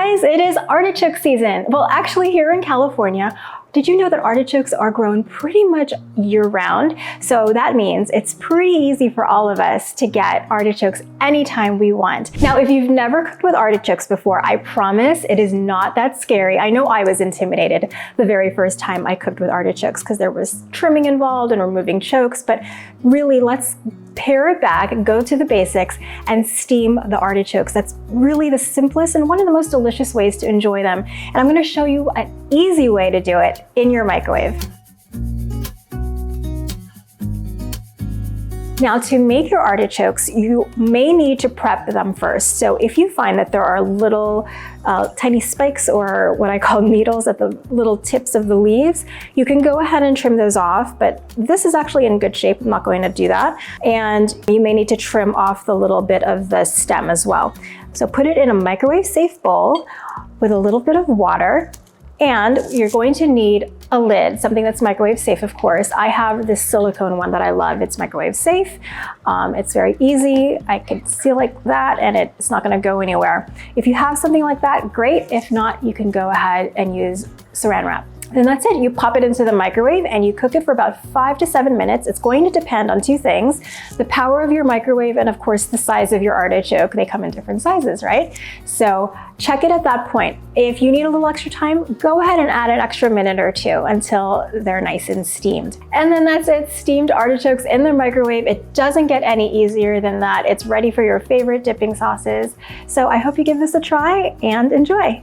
guys, it is artichoke season. Well, actually here in California, did you know that artichokes are grown pretty much year-round? So that means it's pretty easy for all of us to get artichokes anytime we want. Now, if you've never cooked with artichokes before, I promise it is not that scary. I know I was intimidated the very first time I cooked with artichokes because there was trimming involved and removing chokes, but really let's pare it back, go to the basics, and steam the artichokes. That's really the simplest and one of the most delicious ways to enjoy them. And I'm gonna show you an easy way to do it in your microwave. Now, to make your artichokes, you may need to prep them first. So if you find that there are little tiny spikes or what I call needles at the little tips of the leaves, you can go ahead and trim those off, but this is actually in good shape. I'm not going to do that. And you may need to trim off the little bit of the stem as well. So put it in a microwave safe bowl with a little bit of water. And you're going to need a lid, something that's microwave safe, of course. I have this silicone one that I love. It's microwave safe. It's very easy. I can seal like that and it's not gonna go anywhere. If you have something like that, great. If not, you can go ahead and use saran wrap. And that's it. You pop it into the microwave and you cook it for about 5 to 7 minutes. It's going to depend on two things: the power of your microwave and of course the size of your artichoke. They come in different sizes, right? So check it at that point. If you need a little extra time, go ahead and add an extra minute or two until they're nice and steamed. And then that's it, steamed artichokes in the microwave. It doesn't get any easier than that. It's ready for your favorite dipping sauces. So I hope you give this a try and enjoy.